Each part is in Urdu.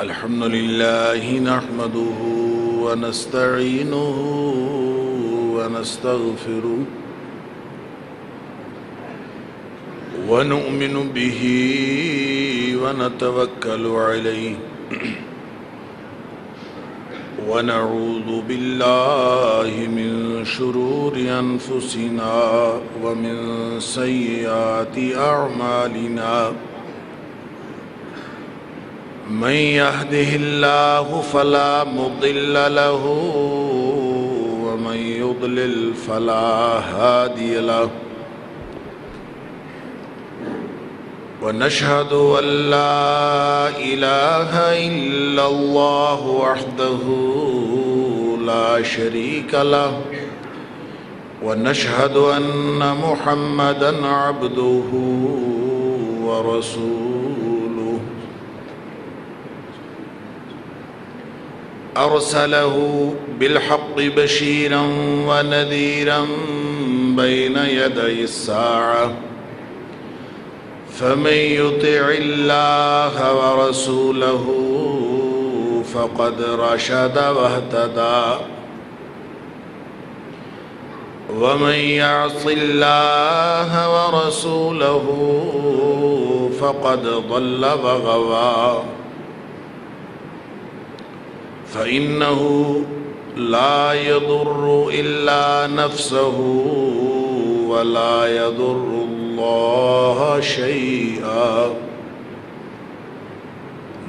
الحمد لله نحمده ونستعينه ونستغفره ونؤمن به ونتوكل عليه ونعوذ بالله من شرور أنفسنا ومن سيئات أعمالنا من يهده الله فلا مضل له ومن يضلل فلا هادي له ونشهد أن لا إله إلا الله وحده لا شريك له ونشهد أن محمدًا عبده ورسوله أرسله بالحق بشيرًا ونذيرًا بين يدي الساعة فمن يطع الله ورسوله فقد رشد واهتدى ومن يعص الله ورسوله فقد ضل وغوى فإنه لا يضر إلا نفسه ولا يضر الله شيئا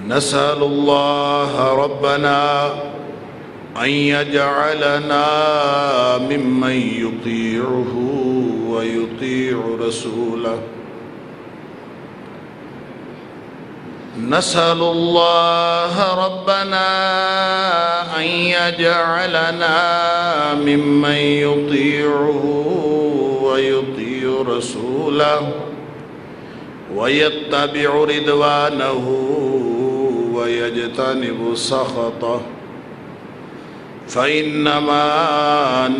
نسأل الله ربنا أن يجعلنا ممن يطيعه ويطيع رسوله نسأل الله ربنا أن يجعلنا ممن يطيعه ويطيع رسوله ويتبع رضوانه ويجتنب سخطه فإنما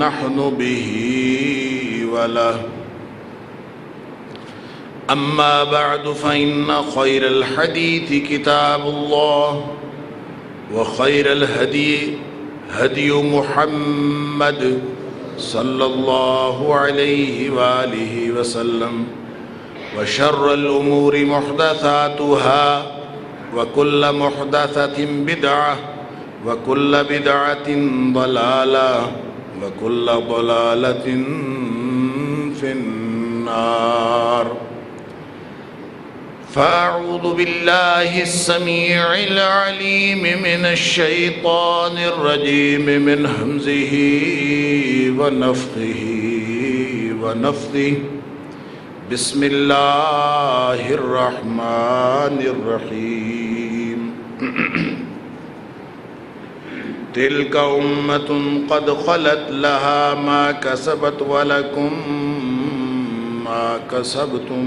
نحن به وله أما بعد فإن خير الحديث كتاب الله وخير الهدي هدي محمد صلى الله عليه وآله وسلم وشر الأمور محدثاتها وكل محدثة بدعة وكل بدعة ضلالة وكل ضلالة في النار فأعوذ بالله السميع العليم من الشيطان الرجيم من همزه ونفخه ونفثه بسم الله الرحمن الرحيم تلك أمة قد خلت لها ما كسبت ولكم ما كسبتم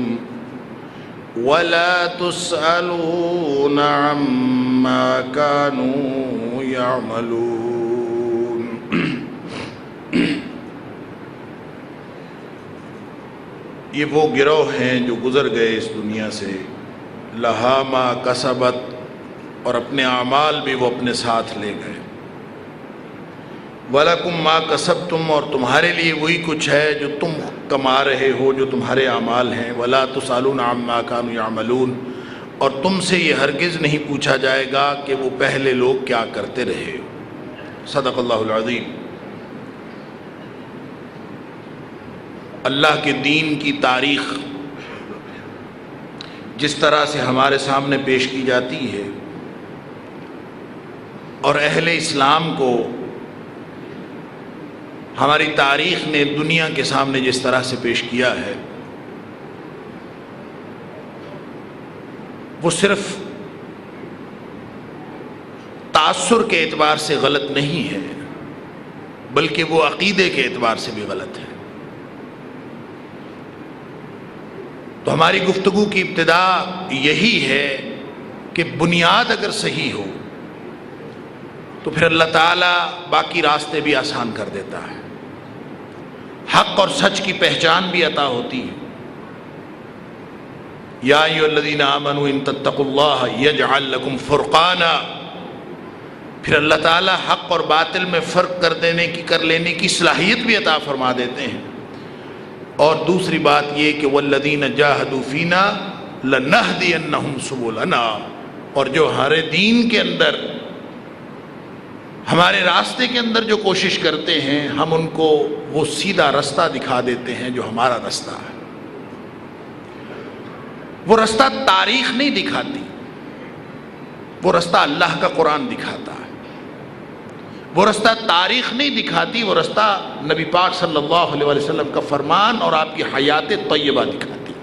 ولا تسألون عما كانوا يعملون یہ وہ گروہ ہیں جو گزر گئے اس دنیا سے لہا ما کسبت اور اپنے اعمال بھی وہ اپنے ساتھ لے گئے وَلَكُمْ مَا كَسَبْتُمْ اور تمہارے لیے وہی کچھ ہے جو تم کما رہے ہو جو تمہارے اعمال ہیں وَلَا تُسْأَلُونَ عَمَّا كَانُوا يَعْمَلُونَ اور تم سے یہ ہرگز نہیں پوچھا جائے گا کہ وہ پہلے لوگ کیا کرتے رہے. صدق اللہ العظیم. اللہ کے دین کی تاریخ جس طرح سے ہمارے سامنے پیش کی جاتی ہے اور اہل اسلام کو ہماری تاریخ نے دنیا کے سامنے جس طرح سے پیش کیا ہے وہ صرف تاثر کے اعتبار سے غلط نہیں ہے بلکہ وہ عقیدے کے اعتبار سے بھی غلط ہے. تو ہماری گفتگو کی ابتدا یہی ہے کہ بنیاد اگر صحیح ہو تو پھر اللہ تعالیٰ باقی راستے بھی آسان کر دیتا ہے، حق اور سچ کی پہچان بھی عطا ہوتی ہے. یا ایھا الذین آمنوا ان تتقوا اللہ یجعل لکم فرقانا، پھر اللہ تعالیٰ حق اور باطل میں فرق کر لینے کی صلاحیت بھی عطا فرما دیتے ہیں۔ اور دوسری بات یہ کہ والذین جاہدوا فینا لنہدینہم سبلنا، اور جو ہمارے دین کے اندر، ہمارے راستے کے اندر جو کوشش کرتے ہیں، ہم ان کو وہ سیدھا رستہ دکھا دیتے ہیں جو ہمارا رستہ ہے۔ وہ رستہ تاریخ نہیں دکھاتی، وہ رستہ اللہ کا قرآن دکھاتا ہے۔ وہ رستہ تاریخ نہیں دکھاتی، وہ رستہ نبی پاک صلی اللہ علیہ وسلم کا فرمان اور آپ کی حیات طیبہ دکھاتی۔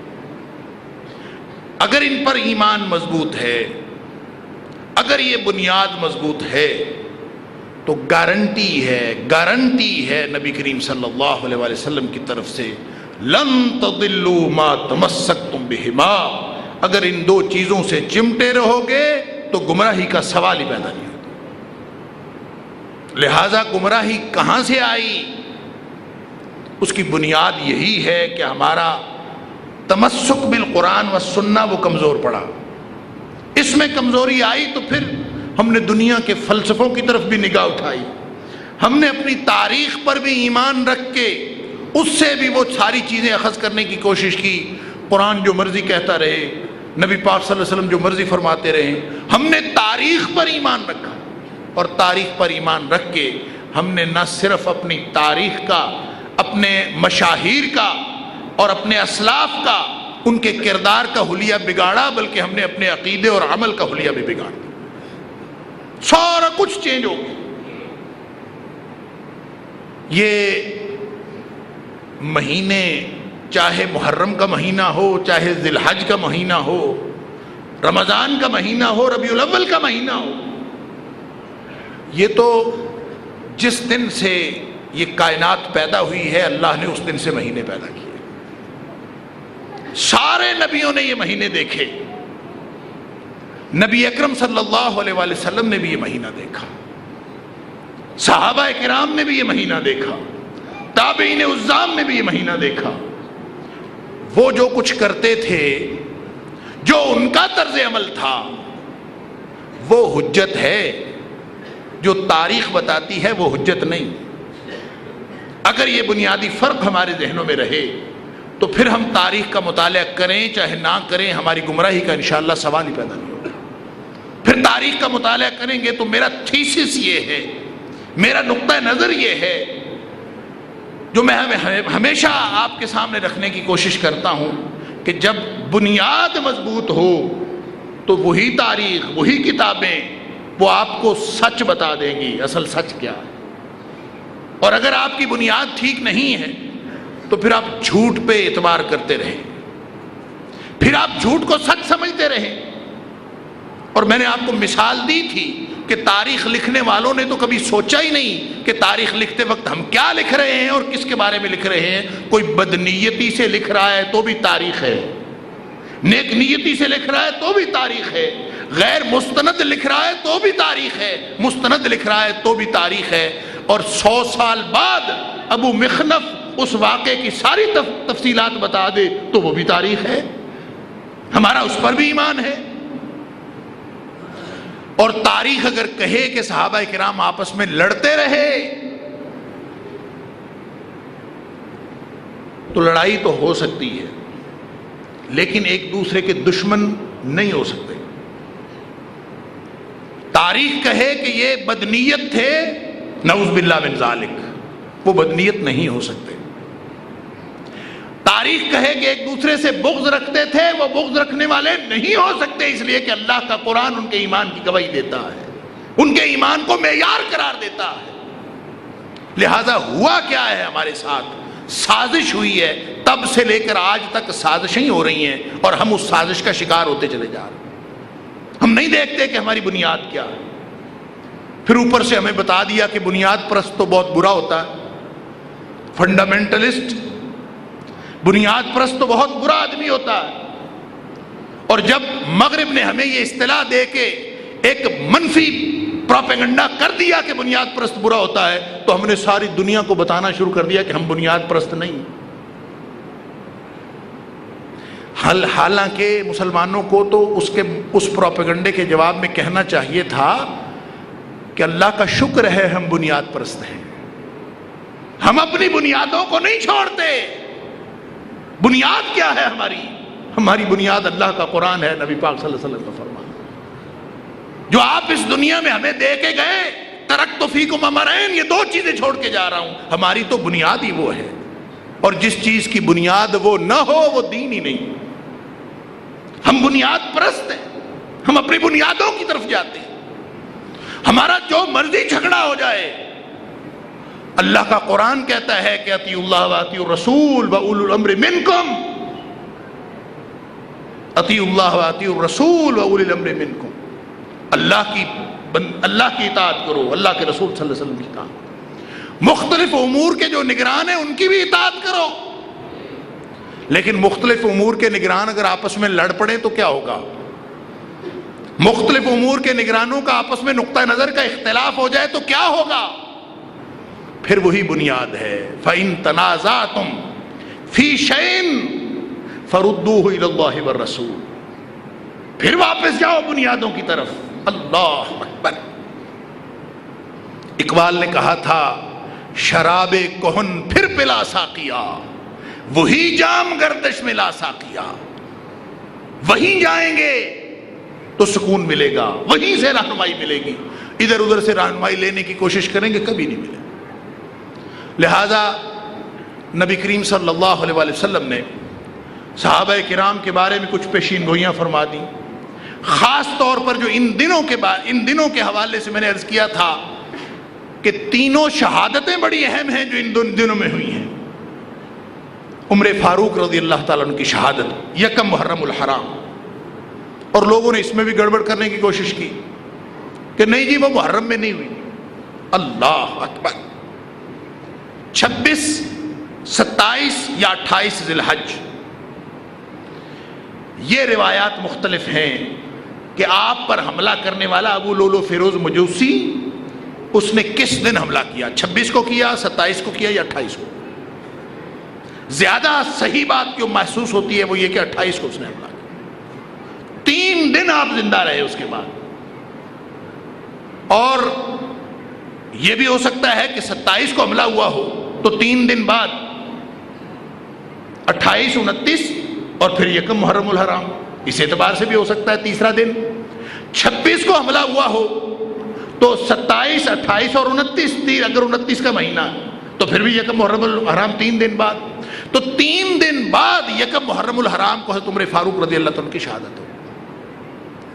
اگر ان پر ایمان مضبوط ہے، اگر یہ بنیاد مضبوط ہے، تو گارنٹی ہے نبی کریم صلی اللہ علیہ وسلم کی طرف سے، لن تضلوا ما تمسکتم بہما، اگر ان دو چیزوں سے چمٹے رہو گے تو گمراہی کا سوال ہی پیدا نہیں ہوتا۔ لہذا گمراہی کہاں سے آئی؟ اس کی بنیاد یہی ہے کہ ہمارا تمسک بالقرآن والسنہ وہ کمزور پڑا۔ اس میں کمزوری آئی تو پھر ہم نے دنیا کے فلسفوں کی طرف بھی نگاہ اٹھائی، ہم نے اپنی تاریخ پر بھی ایمان رکھ کے اس سے بھی وہ ساری چیزیں اخذ کرنے کی کوشش کی۔ قرآن جو مرضی کہتا رہے، نبی پاک صلی اللہ علیہ وسلم جو مرضی فرماتے رہے، ہم نے تاریخ پر ایمان رکھا، اور تاریخ پر ایمان رکھ کے ہم نے نہ صرف اپنی تاریخ کا، اپنے مشاہیر کا اور اپنے اسلاف کا، ان کے کردار کا حلیہ بگاڑا، بلکہ ہم نے اپنے عقیدے اور عمل کا حلیہ بھی بگاڑا۔ سارا کچھ چینج ہو گیا۔ یہ مہینے، چاہے محرم کا مہینہ ہو، چاہے ذی الحج کا مہینہ ہو، رمضان کا مہینہ ہو، ربیع الاول کا مہینہ ہو، یہ تو جس دن سے یہ کائنات پیدا ہوئی ہے، اللہ نے اس دن سے مہینے پیدا کیے۔ سارے نبیوں نے یہ مہینے دیکھے، نبی اکرم صلی اللہ علیہ وآلہ وسلم نے بھی یہ مہینہ دیکھا، صحابہ کرام نے بھی یہ مہینہ دیکھا، تابعین عظام نے بھی یہ مہینہ دیکھا۔ وہ جو کچھ کرتے تھے، جو ان کا طرز عمل تھا، وہ حجت ہے۔ جو تاریخ بتاتی ہے وہ حجت نہیں۔ اگر یہ بنیادی فرق ہمارے ذہنوں میں رہے تو پھر ہم تاریخ کا مطالعہ کریں چاہے نہ کریں، ہماری گمراہی کا انشاءاللہ سوال ہی پیدا نہیں ہوگا۔ پھر تاریخ کا مطالعہ کریں گے تو میرا تھیسس یہ ہے، میرا نقطہ نظر یہ ہے، جو میں ہمیشہ آپ کے سامنے رکھنے کی کوشش کرتا ہوں، کہ جب بنیاد مضبوط ہو تو وہی تاریخ، وہی کتابیں وہ آپ کو سچ بتا دیں گی، اصل سچ کیا ہے۔ اور اگر آپ کی بنیاد ٹھیک نہیں ہے تو پھر آپ جھوٹ پہ اعتبار کرتے رہیں، پھر آپ جھوٹ کو سچ سمجھتے رہیں۔ اور میں نے آپ کو مثال دی تھی کہ تاریخ لکھنے والوں نے تو کبھی سوچا ہی نہیں کہ تاریخ لکھتے وقت ہم کیا لکھ رہے ہیں اور کس کے بارے میں لکھ رہے ہیں۔ کوئی بدنیتی سے لکھ رہا ہے تو بھی تاریخ ہے، نیک نیتی سے لکھ رہا ہے تو بھی تاریخ ہے، غیر مستند لکھ رہا ہے تو بھی تاریخ ہے، مستند لکھ رہا ہے تو بھی تاریخ ہے۔ اور 100 سال بعد ابو مخنف اس واقعے کی ساری تفصیلات بتا دے تو وہ بھی تاریخ ہے، ہمارا اس پر بھی ایمان ہے۔ اور تاریخ اگر کہے کہ صحابہ کرام آپس میں لڑتے رہے تو لڑائی تو ہو سکتی ہے، لیکن ایک دوسرے کے دشمن نہیں ہو سکتے۔ تاریخ کہے کہ یہ بدنیت تھے، نعوذ باللہ من ذالک، وہ بدنیت نہیں ہو سکتے۔ تاریخ کہے کہ ایک دوسرے سے بغض رکھتے تھے، وہ بغض رکھنے والے نہیں ہو سکتے، اس لیے کہ اللہ کا قرآن ان کے ایمان کی گواہی دیتا ہے، ان کے ایمان کو معیار قرار دیتا ہے۔ لہذا ہوا کیا ہے ہمارے ساتھ؟ سازش ہوئی ہے، تب سے لے کر آج تک سازشیں ہو رہی ہیں، اور ہم اس سازش کا شکار ہوتے چلے جا رہے ہیں۔ ہم نہیں دیکھتے کہ ہماری بنیاد کیا ہے۔ پھر اوپر سے ہمیں بتا دیا کہ بنیاد پرست تو بہت برا ہوتا ہے، فنڈامنٹلسٹ، بنیاد پرست تو بہت برا آدمی ہوتا ہے۔ اور جب مغرب نے ہمیں یہ اصطلاح دے کے ایک منفی پروپیگنڈا کر دیا کہ بنیاد پرست برا ہوتا ہے، تو ہم نے ساری دنیا کو بتانا شروع کر دیا کہ ہم بنیاد پرست نہیں۔ حالانکہ مسلمانوں کو تو اس پروپیگنڈے کے جواب میں کہنا چاہیے تھا کہ اللہ کا شکر ہے ہم بنیاد پرست ہیں، ہم اپنی بنیادوں کو نہیں چھوڑتے۔ بنیاد کیا ہے ہماری بنیاد اللہ کا قرآن ہے، نبی پاک صلی اللہ علیہ وسلم کا فرمان جو آپ اس دنیا میں ہمیں دے کے گئے، ترکت فیکم امرین، یہ دو چیزیں چھوڑ کے جا رہا ہوں۔ ہماری تو بنیاد ہی وہ ہے، اور جس چیز کی بنیاد وہ نہ ہو وہ دین ہی نہیں۔ ہم بنیاد پرست ہیں، ہم اپنی بنیادوں کی طرف جاتے ہیں۔ ہمارا جو مرضی جھگڑا ہو جائے، اللہ کا قرآن کہتا ہے کہ اطیعوا اللہ واطیعوا الرسول واولی الامر منکم، اطیعوا اللہ واطیعوا الرسول واولی الامر منکم، اللہ کی اطاعت کرو، اللہ کے رسول صلی اللہ علیہ وسلم کی اطاعت، مختلف امور کے جو نگران ہیں ان کی بھی اطاعت کرو۔ لیکن مختلف امور کے نگران اگر آپس میں لڑ پڑے تو کیا ہوگا؟ مختلف امور کے نگرانوں کا آپس میں نقطہ نظر کا اختلاف ہو جائے تو کیا ہوگا؟ پھر وہی بنیاد ہے، فَإِن تَنَازَعْتُمْ فِي شَيْءٍ فَرُدُّوهُ إِلَى اللَّهِ وَالرَّسُولِ، پھر واپس جاؤ بنیادوں کی طرف۔ اللہ اکبر۔ اقبال نے کہا تھا شراب کہن پھر پلا ساقیا، وہی جام گردش میں لا ساقیا، وہیں جائیں گے تو سکون ملے گا، وہیں سے رہنمائی ملے گی، ادھر ادھر سے رہنمائی لینے کی کوشش کریں گے کبھی نہیں ملے۔ لہذا نبی کریم صلی اللہ علیہ وسلم نے صحابہ کرام کے بارے میں کچھ پیشین گوئیاں فرما دیں، خاص طور پر جو ان دنوں کے حوالے سے میں نے عرض کیا تھا کہ تینوں شہادتیں بڑی اہم ہیں جو ان دنوں میں ہوئی ہیں۔ عمر فاروق رضی اللہ تعالیٰ عنہ کی شہادت یکم محرم الحرام، اور لوگوں نے اس میں بھی گڑبڑ کرنے کی کوشش کی کہ نہیں جی وہ محرم میں نہیں ہوئی۔ اللہ اکبر۔ 26، 27 یا 28 ذی الحج، یہ روایات مختلف ہیں کہ آپ پر حملہ کرنے والا ابو لولو فیروز مجوسی اس نے کس دن حملہ کیا، 26 کو کیا، 27 کو کیا یا 28 کو؟ زیادہ صحیح بات جو محسوس ہوتی ہے وہ یہ کہ 28 کو اس نے حملہ کیا۔ 3 دن آپ زندہ رہے اس کے بعد، اور یہ بھی ہو سکتا ہے کہ 27 کو حملہ ہوا ہو تو 3 دن بعد 28، 29 اور پھر یکم محرم الحرام، اس اعتبار سے بھی ہو سکتا ہے تیسرا دن۔ 26 کو حملہ ہوا ہو تو 27، 28 اور 29، اگر 29 کا مہینہ تو پھر بھی یکم محرم الحرام 3 دن بعد، تو 3 دن بعد یکم محرم الحرام کو حضرت عمر فاروق رضی اللہ عنہ کی شہادت ہو۔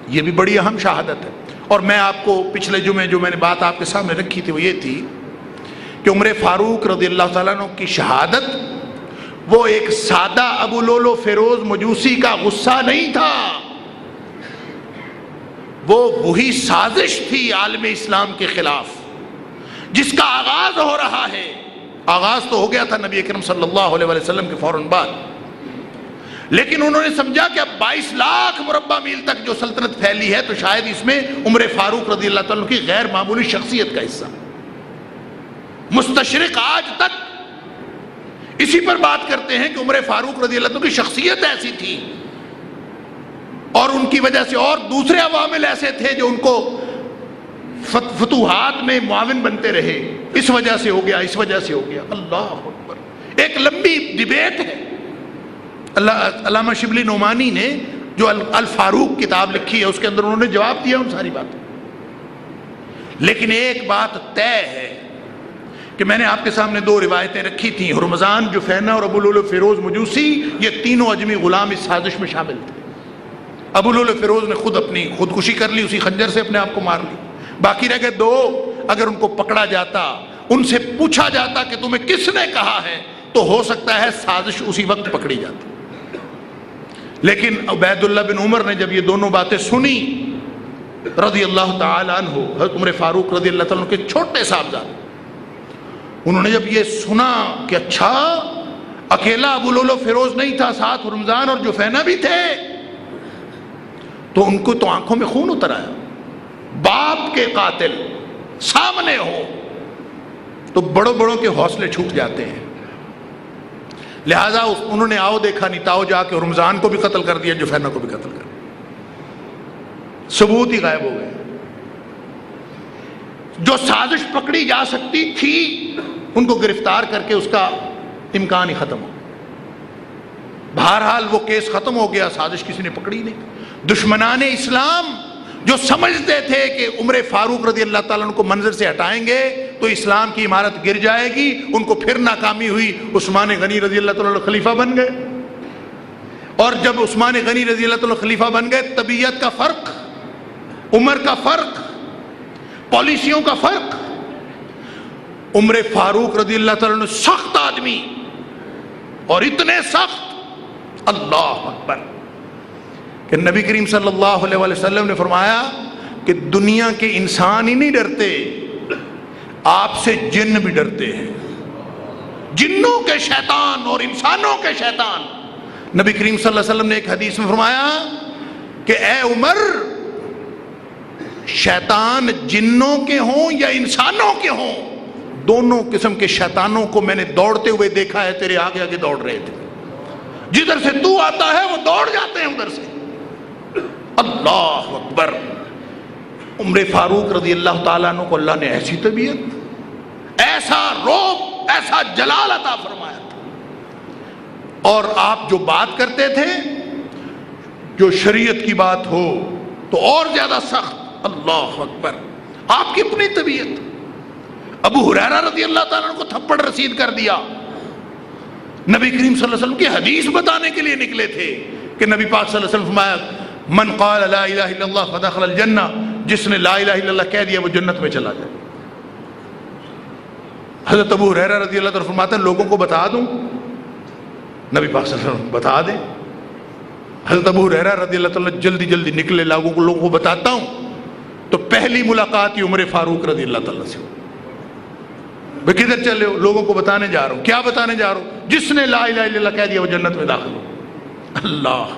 یہ بھی بڑی اہم شہادت ہے۔ اور میں آپ کو پچھلے جمعے جو میں نے بات آپ کے سامنے رکھی تھی وہ یہ تھی کہ عمر فاروق رضی اللہ تعالیٰ عنہ کی شہادت وہ ایک سادہ ابو لولو فیروز مجوسی کا غصہ نہیں تھا، وہ وہی سازش تھی عالم اسلام کے خلاف جس کا آغاز ہو رہا ہے۔ آغاز تو ہو گیا تھا نبی اکرم صلی اللہ علیہ وسلم کے فوراً بعد، لیکن انہوں نے سمجھا کہ اب 22 لاکھ مربع میل تک جو سلطنت پھیلی ہے تو شاید اس میں عمر فاروق رضی اللہ تعالیٰ کی غیر معمولی شخصیت کا حصہ۔ مستشرق آج تک اسی پر بات کرتے ہیں کہ عمر فاروق رضی اللہ عنہ کی شخصیت ایسی تھی اور ان کی وجہ سے اور دوسرے عوامل ایسے تھے جو ان کو فتوحات میں معاون بنتے رہے، اس وجہ سے ہو گیا، اس وجہ سے ہو گیا۔ اللہ اکبر۔ ایک لمبی ڈیبیٹ ہے، علامہ شبلی نعمانی نے جو الفاروق کتاب لکھی ہے اس کے اندر انہوں نے جواب دیا ان ساری باتیں، لیکن ایک بات طے ہے کہ میں نے آپ کے سامنے 2 روایتیں رکھی تھیں، ہرمزان جفینہ اور ابو لولو فیروز مجوسی، یہ تینوں اجمی غلام اس سازش میں شامل تھے۔ ابو لولو فیروز نے خود اپنی خودکشی کر لی، اسی خنجر سے اپنے آپ کو مار لی، باقی رہ گئے 2۔ اگر ان کو پکڑا جاتا، ان سے پوچھا جاتا کہ تمہیں کس نے کہا ہے تو ہو سکتا ہے سازش اسی وقت پکڑی جاتی، لیکن عبید اللہ بن عمر نے جب یہ دونوں باتیں سنی رضی اللہ تعالی عنہ، حضرت عمر فاروق رضی اللہ تعالیٰ عنہ کے چھوٹے صاحبزادے، انہوں نے جب یہ سنا کہ اچھا اکیلا ابو لولو فیروز نہیں تھا، ساتھ رمضان اور جفینہ بھی تھے، تو ان کو تو آنکھوں میں خون اتر آیا۔ باپ کے قاتل سامنے ہو تو بڑوں بڑوں کے حوصلے چھوٹ جاتے ہیں۔ لہٰذا انہوں نے آؤ دیکھا نہیں تاؤ جا کے رمضان کو بھی قتل کر دیا، جوفینا کو بھی قتل کر دیا، ثبوت ہی غائب ہو گئے۔ جو سازش پکڑی جا سکتی تھی ان کو گرفتار کر کے اس کا امکان ہی ختم ہو۔ بہرحال وہ کیس ختم ہو گیا، سازش کسی نے پکڑی نہیں۔ دشمنان اسلام جو سمجھتے تھے کہ عمر فاروق رضی اللہ تعالیٰ عنہ کو منظر سے ہٹائیں گے تو اسلام کی عمارت گر جائے گی، ان کو پھر ناکامی ہوئی، عثمان غنی رضی اللہ تعالیٰ عنہ خلیفہ بن گئے۔ اور جب عثمان غنی رضی اللہ تعالیٰ عنہ خلیفہ بن گئے، طبیعت کا فرق، عمر کا فرق، پالیسیوں کا فرق۔ عمر فاروق رضی اللہ تعالیٰ عنہ سخت آدمی، اور اتنے سخت، اللہ اکبر، کہ نبی کریم صلی اللہ علیہ وسلم نے فرمایا کہ دنیا کے انسان ہی نہیں ڈرتے، آپ سے جن بھی ڈرتے ہیں، جنوں کے شیطان اور انسانوں کے شیطان۔ نبی کریم صلی اللہ علیہ وسلم نے ایک حدیث میں فرمایا کہ اے عمر، شیطان جنوں کے ہوں یا انسانوں کے ہوں، دونوں قسم کے شیطانوں کو میں نے دوڑتے ہوئے دیکھا ہے، تیرے آگے آگے دوڑ رہے تھے، جدھر سے تو آتا ہے وہ دوڑ جاتے ہیں ادھر سے۔ اللہ اکبر۔ عمر فاروق رضی اللہ تعالیٰ عنہ کو اللہ نے ایسی طبیعت، ایسا رعب، ایسا جلال عطا فرمایا تھا۔ اور آپ جو بات کرتے تھے، جو شریعت کی بات ہو تو اور زیادہ سخت، اللہ اکبر، آپ کی اپنی طبیعت۔ ابو ہریرہ رضی اللہ تعالیٰ عنہ کو تھپڑ رسید کر دیا، نبی کریم صلی اللہ علیہ وسلم کی حدیث بتانے کے لیے نکلے تھے کہ نبی پاک صلی اللہ علیہ وسلم فرمایا من قال لا الہ الا اللہ فدخل الجنہ، جس نے لا الہ الا اللہ کہہ دیا وہ جنت میں چلا جائے۔ حضرت ابو ہریرہ رضی اللہ عنہ فرماتے ہیں لوگوں کو بتا دوں؟ نبی پاک صلی اللہ علیہ وسلم بتا دیں۔ حضرت ابو ہریرہ رضی اللہ عنہ جلدی جلدی نکلے، لوگوں کو بتاتا ہوں۔ تو پہلی ملاقات ہی عمر فاروق رضی اللہ تعالیٰ سے، میں کدھر چلے ہو؟ لوگوں کو بتانے جا رہا ہوں۔ کیا بتانے جا رہا ہوں؟ جس نے لا الہ الا اللہ کہہ دیا وہ جنت میں داخل ہو۔ اللہ،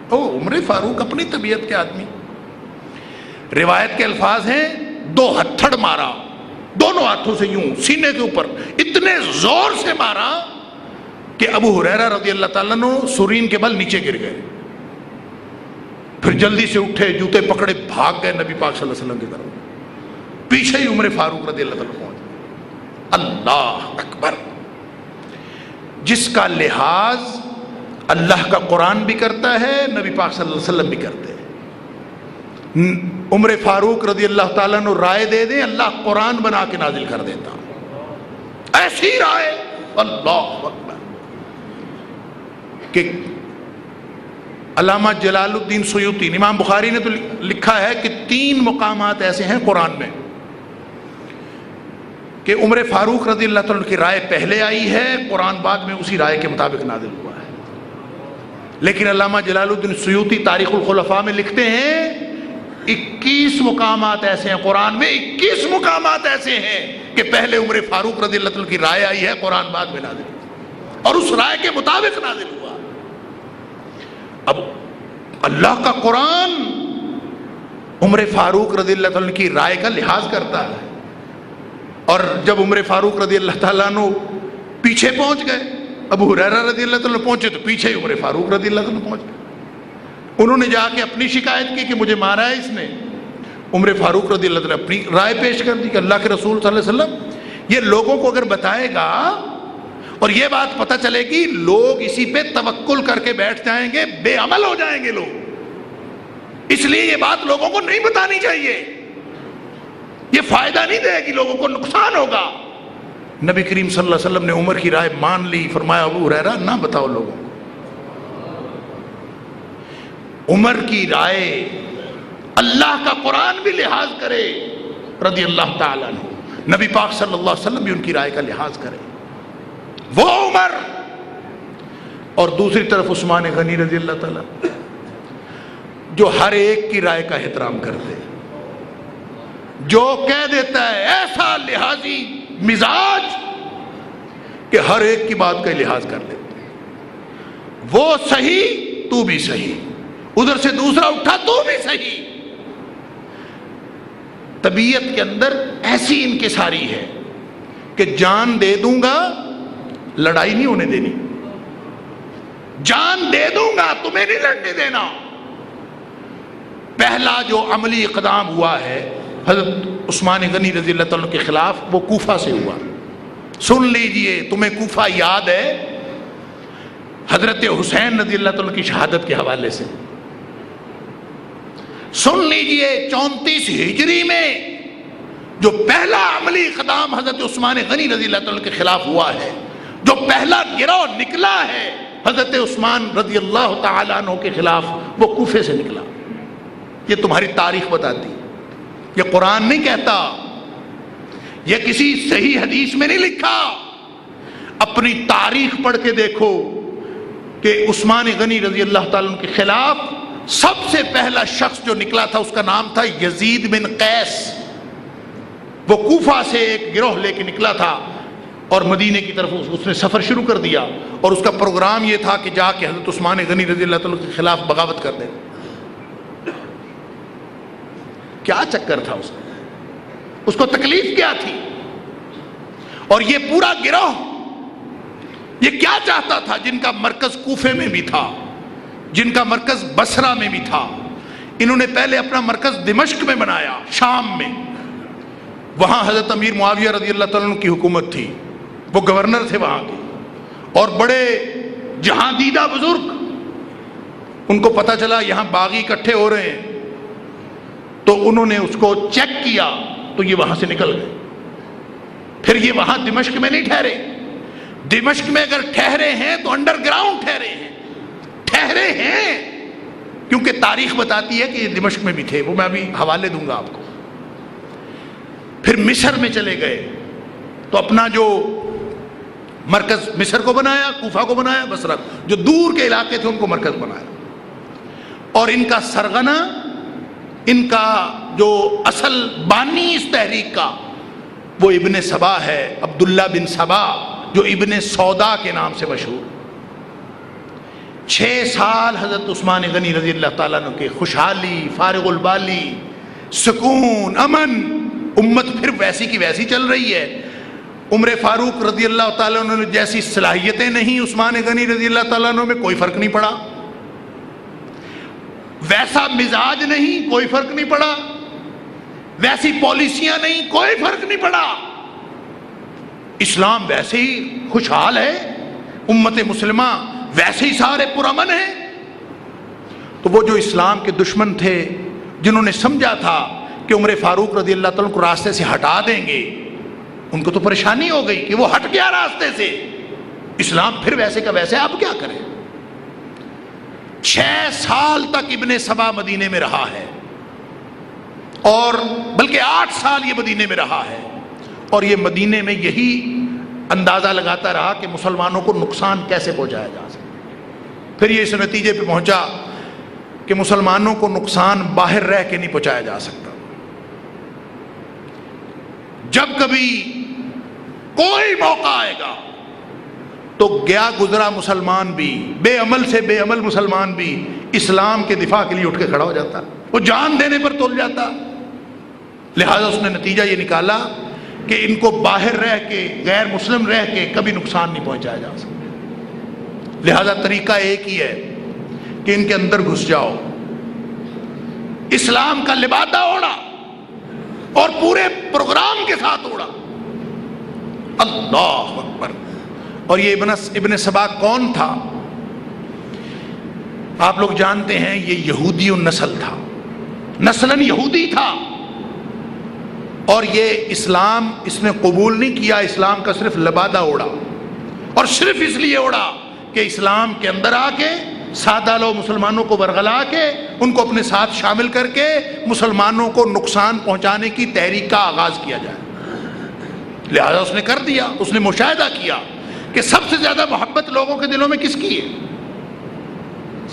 او عمر فاروق اپنی طبیعت کے آدمی۔ روایت کے الفاظ ہیں دو ہتھڑ مارا، دونوں ہاتھوں سے یوں سینے کے اوپر، اتنے زور سے مارا کہ ابو ہریرہ رضی اللہ تعالیٰ عنہ سرین کے بل نیچے گر گئے۔ پھر جلدی سے اٹھے، جوتے پکڑے، بھاگ گئے نبی پاک صلی اللہ علیہ وسلم کی طرف۔ پیچھے ہی عمر فاروق رضی اللہ تعالیٰ پہنچ گئے۔ اللہ اکبر۔ جس کا لحاظ اللہ کا قرآن بھی کرتا ہے، نبی پاک صلی اللہ علیہ وسلم بھی کرتے ہیں۔ عمر فاروق رضی اللہ تعالیٰ عنہ رائے دے دیں، اللہ قرآن بنا کے نازل کر دیتا، ایسی رائے، اللہ اکبر، کہ علامہ جلال الدین سیوطی، امام بخاری نے تو لکھا ہے کہ 3 مقامات ایسے ہیں قرآن میں کہ عمر فاروق رضی اللہ تعالیٰ عنہ کی رائے پہلے آئی ہے، قرآن بعد میں اسی رائے کے مطابق نازل ہوا ہے۔ لیکن علامہ جلال الدین سیوطی تاریخ الخلفاء میں لکھتے ہیں 21 مقامات ایسے ہیں قرآن میں، 21 مقامات ایسے ہیں کہ پہلے عمر فاروق رضی اللہ تعالیٰ کی رائے آئی ہے، قرآن بعد میں نازل ہوا اور اس رائے کے مطابق نازل ہوا۔ اب اللہ کا قرآن عمر فاروق رضی اللہ تعالیٰ کی رائے کا لحاظ کرتا ہے، اور جب عمر فاروق رضی اللہ تعالیٰ عنہ پیچھے پہنچ گئے، ابو ہریرہ رضی اللہ تعالیٰ عنہ پہنچے تو پیچھے ہی عمر فاروق رضی اللہ تعالیٰ عنہ پہنچ گئے۔ انہوں نے جا کے اپنی شکایت کی کہ مجھے مارا ہے اس نے۔ عمر فاروق رضی اللہ تعالیٰ اپنی رائے پیش کر دی کہ اللہ کے رسول صلی اللہ علیہ وسلم یہ لوگوں کو اگر بتائے گا اور یہ بات پتہ چلے گی، لوگ اسی پہ توکل کر کے بیٹھ جائیں گے، بے عمل ہو جائیں گے لوگ، اس لیے یہ بات لوگوں کو نہیں بتانی چاہیے، یہ فائدہ نہیں دے گی، لوگوں کو نقصان ہوگا۔ نبی کریم صلی اللہ علیہ وسلم نے عمر کی رائے مان لی، فرمایا ابو ہریرہ نہ بتاؤ لوگوں کو۔ عمر کی رائے اللہ کا قرآن بھی لحاظ کرے رضی اللہ تعالیٰ عنہ، نبی پاک صلی اللہ علیہ وسلم بھی ان کی رائے کا لحاظ کرے، وہ عمر۔ اور دوسری طرف عثمان غنی رضی اللہ تعالیٰ جو ہر ایک کی رائے کا احترام کرتے، جو کہہ دیتا ہے، ایسا لحاظی مزاج کہ ہر ایک کی بات کا لحاظ کر لیتے، وہ صحیح تو بھی صحیح، ادھر سے دوسرا اٹھا تو بھی صحیح۔ طبیعت کے اندر ایسی انکساری ہے کہ جان دے دوں گا، لڑائی نہیں ہونے دینی، جان دے دوں گا، تمہیں نہیں لڑنے دینا۔ پہلا جو عملی اقدام ہوا ہے حضرت عثمان غنی رضی اللہ تعالیٰ کے خلاف، وہ کوفہ سے ہوا۔ سن لیجئے، تمہیں کوفہ یاد ہے حضرت حسین رضی اللہ تعالیٰ کی شہادت کے حوالے سے۔ سن لیجئے 34 ہجری میں جو پہلا عملی اقدام حضرت عثمان غنی رضی اللہ تعالیٰ کے خلاف ہوا ہے، جو پہلا گروہ نکلا ہے حضرت عثمان رضی اللہ تعالیٰ عنہ کے خلاف، وہ کوفے سے نکلا۔ یہ تمہاری تاریخ بتاتی، یہ قرآن نہیں کہتا، یہ کسی صحیح حدیث میں نہیں لکھا۔ اپنی تاریخ پڑھ کے دیکھو کہ عثمان غنی رضی اللہ تعالیٰ عنہ کے خلاف سب سے پہلا شخص جو نکلا تھا اس کا نام تھا یزید بن قیس۔ وہ کوفہ سے ایک گروہ لے کے نکلا تھا اور مدینے کی طرف اس نے سفر شروع کر دیا، اور اس کا پروگرام یہ تھا کہ جا کے حضرت عثمان غنی رضی اللہ تعالیٰ کے خلاف بغاوت کر دے۔ کیا چکر تھا اس کو تکلیف کیا تھی؟ اور یہ پورا گروہ یہ کیا چاہتا تھا؟ جن کا مرکز کوفے میں بھی تھا، جن کا مرکز بصرہ میں بھی تھا، انہوں نے پہلے اپنا مرکز دمشق میں بنایا، شام میں۔ وہاں حضرت امیر معاویہ رضی اللہ تعالیٰ عنہ کی حکومت تھی، وہ گورنر تھے وہاں کے، اور بڑے جہاں دیدہ بزرگ، ان کو پتہ چلا یہاں باغی اکٹھے ہو رہے ہیں، تو انہوں نے اس کو چیک کیا تو یہ وہاں سے نکل گئے۔ پھر یہ وہاں دمشق میں نہیں ٹھہرے، دمشق میں اگر ٹھہرے ہیں تو انڈر گراؤنڈ ٹھہرے ہیں، کیونکہ تاریخ بتاتی ہے کہ یہ دمشق میں بھی تھے، وہ میں ابھی حوالے دوں گا آپ کو۔ پھر مصر میں چلے گئے تو اپنا جو مرکز مصر کو بنایا، کوفہ کو بنایا، بصرہ جو دور کے علاقے تھے ان کو مرکز بنایا۔ اور ان کا سرغنہ، ان کا جو اصل بانی اس تحریک کا، وہ ابن سبا ہے، عبداللہ بن سبا، جو ابن سودا کے نام سے مشہور۔ 6 سال حضرت عثمان غنی رضی اللہ تعالیٰ عنہ کے خوشحالی، فارغ البالی، سکون، امن، امت پھر ویسی کی ویسی چل رہی ہے۔ عمر فاروق رضی اللہ تعالیٰ عنہ جیسی صلاحیتیں نہیں عثمان غنی رضی اللہ تعالیٰ عنہ میں، کوئی فرق نہیں پڑا۔ ویسا مزاج نہیں، کوئی فرق نہیں پڑا۔ ویسی پالیسیاں نہیں، کوئی فرق نہیں پڑا۔ اسلام ویسے ہی خوشحال ہے، امت مسلمہ ویسے ہی سارے پرامن ہیں۔ تو وہ جو اسلام کے دشمن تھے، جنہوں نے سمجھا تھا کہ عمر فاروق رضی اللہ تعالیٰ کو راستے سے ہٹا دیں گے، ان کو تو پریشانی ہو گئی کہ وہ ہٹ گیا راستے سے، اسلام پھر ویسے کا ویسے، اب کیا کریں؟ 6 سال تک ابن سبا مدینے میں رہا ہے، اور بلکہ 8 سال یہ مدینے میں رہا ہے، اور یہ مدینے میں یہی اندازہ لگاتا رہا کہ مسلمانوں کو نقصان کیسے پہنچایا جا سکتا۔ پھر یہ اس نتیجے پہ پہنچا کہ مسلمانوں کو نقصان باہر رہ کے نہیں پہنچایا جا سکتا۔ جب کبھی کوئی موقع آئے گا تو گیا گزرا مسلمان بھی، بے عمل سے بے عمل مسلمان بھی اسلام کے دفاع کے لیے اٹھ کے کھڑا ہو جاتا، وہ جان دینے پر تل جاتا۔ لہذا اس نے نتیجہ یہ نکالا کہ ان کو باہر رہ کے، غیر مسلم رہ کے کبھی نقصان نہیں پہنچایا جا سکتا۔ لہذا طریقہ ایک ہی ہے کہ ان کے اندر گھس جاؤ، اسلام کا لبادہ اوڑھا اور پورے پروگرام کے ساتھ اوڑھا۔ اللہ اکبر۔ اور یہ ابن سبا کون تھا؟ آپ لوگ جانتے ہیں یہ یہودی النسل تھا، نسلاً یہودی تھا، اور یہ اسلام اس نے قبول نہیں کیا، اسلام کا صرف لبادہ اوڑھا، اور صرف اس لیے اوڑھا کہ اسلام کے اندر آ کے سادہ لو مسلمانوں کو ورغلا کے ان کو اپنے ساتھ شامل کر کے مسلمانوں کو نقصان پہنچانے کی تحریک کا آغاز کیا جائے۔ لہذا اس نے کر دیا، اس نے مشاہدہ کیا کہ سب سے زیادہ محبت لوگوں کے دلوں میں کس کی ہے؟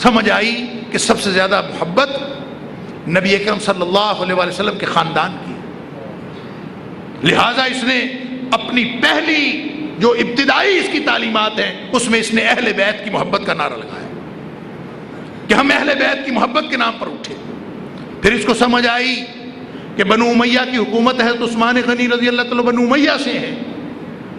سمجھ آئی کہ سب سے زیادہ محبت نبی اکرم صلی اللہ علیہ وسلم کے خاندان کی۔ لہذا اس نے اپنی پہلی جو ابتدائی اس کی تعلیمات ہیں اس میں اس نے اہل بیت کی محبت کا نعرہ لگایا کہ ہم اہل بیت کی محبت کے نام پر اٹھے۔ پھر اس کو سمجھ آئی کہ بنو امیہ کی حکومت ہے تو عثمان غنی رضی اللہ تعالیٰ بنو امیہ سے ہے،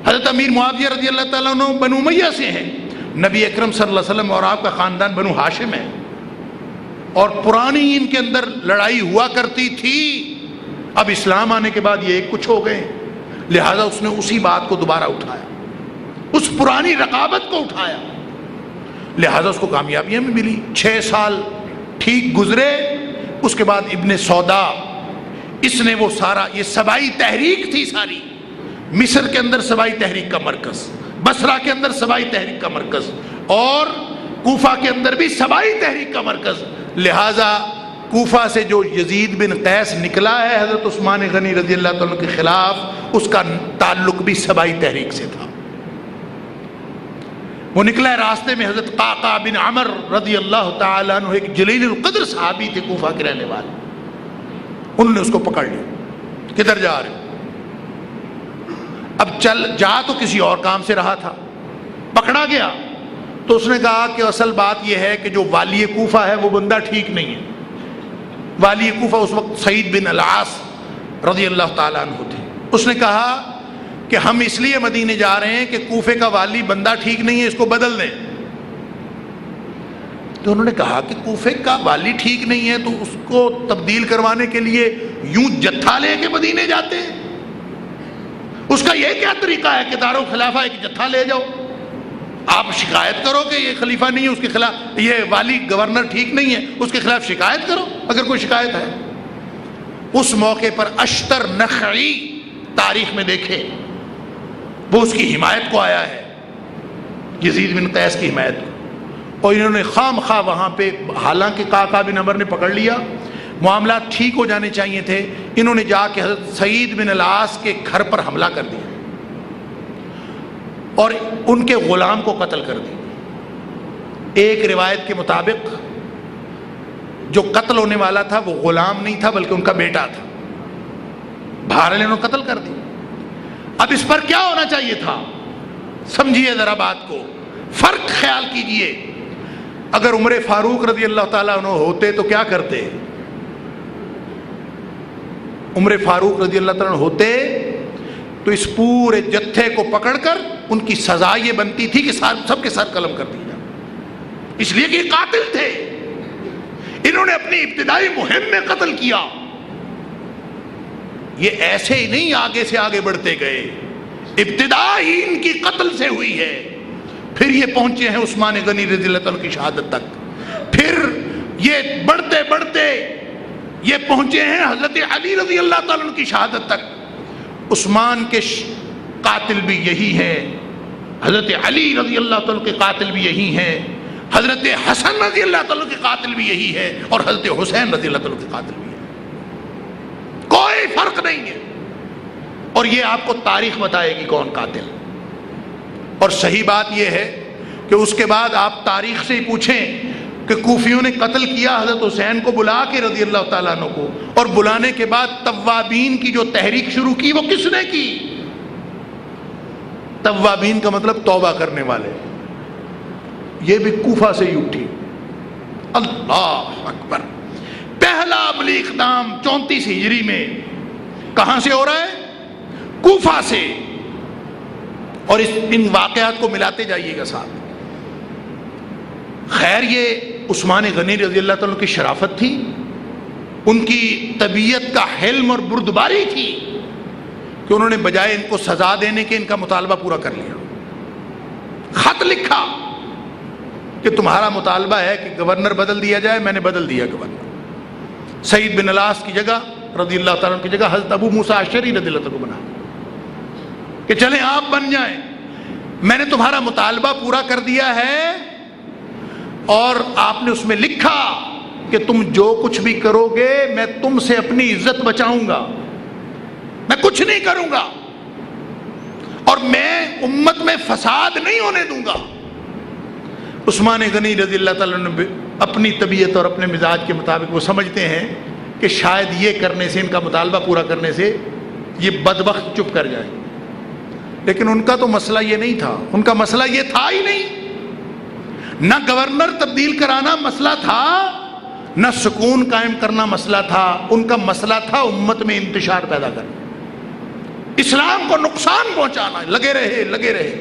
حضرت امیر معاویہ رضی اللہ تعالیٰ عنہ بنو امیہ سے ہیں، نبی اکرم صلی اللہ علیہ وسلم اور آپ کا خاندان بنو ہاشم ہے، اور پرانی ان کے اندر لڑائی ہوا کرتی تھی، اب اسلام آنے کے بعد یہ کچھ ہو گئے، لہذا اس نے اسی بات کو دوبارہ اٹھایا، اس پرانی رقابت کو اٹھایا، لہذا اس کو کامیابیاں بھی ملی۔ 6 سال ٹھیک گزرے، اس کے بعد ابن سودا، اس نے وہ سارا، یہ سبائی تحریک تھی ساری، مصر کے اندر سبائی تحریک کا مرکز، بصرہ کے اندر سبائی تحریک کا مرکز، اور کوفہ کے اندر بھی سبائی تحریک کا مرکز، لہذا کوفہ سے جو یزید بن قیس نکلا ہے حضرت عثمان غنی رضی اللہ تعالیٰ کے خلاف، اس کا تعلق بھی سبائی تحریک سے تھا۔ وہ نکلا ہے، راستے میں حضرت قعقاع بن عمر رضی اللہ تعالیٰ عنہ، ایک جلیل القدر صحابی تھے کوفہ کے رہنے والے، انہوں نے اس کو پکڑ لیا، کدھر جا رہے؟ اب جا تو کسی اور کام سے رہا تھا، پکڑا گیا تو اس نے کہا کہ اصل بات یہ ہے کہ جو والی کوفہ ہے وہ بندہ ٹھیک نہیں ہے۔ والی کوفہ اس وقت سعید بن العاص رضی اللہ تعالیٰ عنہ تھے۔ اس نے کہا کہ ہم اس لیے مدینے جا رہے ہیں کہ کوفے کا والی بندہ ٹھیک نہیں ہے، اس کو بدل دیں۔ تو انہوں نے کہا کہ کوفے کا والی ٹھیک نہیں ہے تو اس کو تبدیل کروانے کے لیے یوں جتھا لے کے مدینے جاتے ہیں؟ اس کا یہ کیا طریقہ ہے کہ دارالخلافہ ایک جتھا لے جاؤ، آپ شکایت کرو کہ یہ خلیفہ نہیں ہے، اس کے خلاف، یہ والی گورنر ٹھیک نہیں ہے، اس کے خلاف شکایت کرو اگر کوئی شکایت ہے۔ اس موقع پر اشتر نخعی تاریخ میں دیکھے، وہ اس کی حمایت کو آیا ہے، یزید بن قیس کی حمایت کو، اور انہوں نے خام خواہ وہاں پہ، حالانکہ قعقاع بن عمر نے پکڑ لیا، معاملات ٹھیک ہو جانے چاہیے تھے، انہوں نے جا کے حضرت سعید بن العاص کے گھر پر حملہ کر دیا اور ان کے غلام کو قتل کر دیا۔ ایک روایت کے مطابق جو قتل ہونے والا تھا وہ غلام نہیں تھا بلکہ ان کا بیٹا تھا، بہرحال انہوں نے قتل کر دیا۔ اب اس پر کیا ہونا چاہیے تھا؟ سمجھیے ذرا بات کو، فرق خیال کیجئے۔ اگر عمر فاروق رضی اللہ تعالیٰ عنہ ہوتے تو کیا کرتے؟ عمر فاروق رضی اللہ تعالیٰ عنہ ہوتے تو اس پورے جتھے کو پکڑ کر ان کی سزا یہ بنتی تھی کہ سب کے ساتھ قلم کر دیا، اس لیے کہ یہ قاتل تھے، انہوں نے اپنی ابتدائی مہم میں قتل کیا۔ یہ ایسے ہی نہیں آگے سے آگے بڑھتے گئے، ابتدا ہی ان کی قتل سے ہوئی ہے، پھر یہ پہنچے ہیں عثمان غنی رضی اللہ تعالیٰ کی شہادت تک، پھر یہ بڑھتے بڑھتے یہ پہنچے ہیں حضرت علی رضی اللہ تعالیٰ عنہ کی شہادت تک۔ عثمان کے قاتل بھی یہی ہیں، حضرت علی رضی اللہ تعالیٰ کے قاتل بھی یہی ہیں، حضرت حسن رضی اللہ تعالیٰ کے قاتل بھی یہی ہے، اور حضرت حسین رضی اللہ تعالیٰ کے قاتل بھی ہے، کوئی فرق نہیں ہے۔ اور یہ آپ کو تاریخ بتائے گی کون قاتل۔ اور صحیح بات یہ ہے کہ اس کے بعد آپ تاریخ سے ہی پوچھیں کہ کوفیوں نے قتل کیا حضرت حسین کو بلا کے رضی اللہ تعالیٰ عنہ کو، اور بلانے کے بعد توابین کی جو تحریک شروع کی وہ کس نے کی؟ توابین کا مطلب توبہ کرنے والے، یہ بھی کوفہ سے ہی اٹھی۔ اللہ اکبر، پہلا عملی اقدام 34 ہجری میں کہاں سے ہو رہا ہے؟ کوفہ سے۔ اور ان واقعات کو ملاتے جائیے گا ساتھ۔ خیر یہ عثمان غنی رضی اللہ تعالیٰ کی شرافت تھی، ان کی طبیعت کا حلم اور بردباری تھی کہ انہوں نے بجائے ان کو سزا دینے کے ان کا مطالبہ پورا کر لیا، خط لکھا کہ تمہارا مطالبہ ہے کہ گورنر بدل دیا جائے، میں نے بدل دیا گورنر، سعید بن العاص کی جگہ رضی اللہ تعالیٰ کی جگہ حضرت ابو موسیٰ اشعری رضی اللہ تعالیٰ کو بنا کہ چلیں آپ بن جائیں، میں نے تمہارا مطالبہ پورا کر دیا ہے، اور آپ نے اس میں لکھا کہ تم جو کچھ بھی کرو گے میں تم سے اپنی عزت بچاؤں گا، میں کچھ نہیں کروں گا، اور میں امت میں فساد نہیں ہونے دوں گا۔ عثمان غنی رضی اللہ تعالیٰ نے اپنی طبیعت اور اپنے مزاج کے مطابق وہ سمجھتے ہیں کہ شاید یہ کرنے سے، ان کا مطالبہ پورا کرنے سے یہ بدبخت چپ کر جائے، لیکن ان کا تو مسئلہ یہ نہیں تھا، ان کا مسئلہ یہ تھا ہی نہیں، نہ گورنر تبدیل کرانا مسئلہ تھا، نہ سکون قائم کرنا مسئلہ تھا، ان کا مسئلہ تھا امت میں انتشار پیدا کرنا، اسلام کو نقصان پہنچانا، لگے رہے۔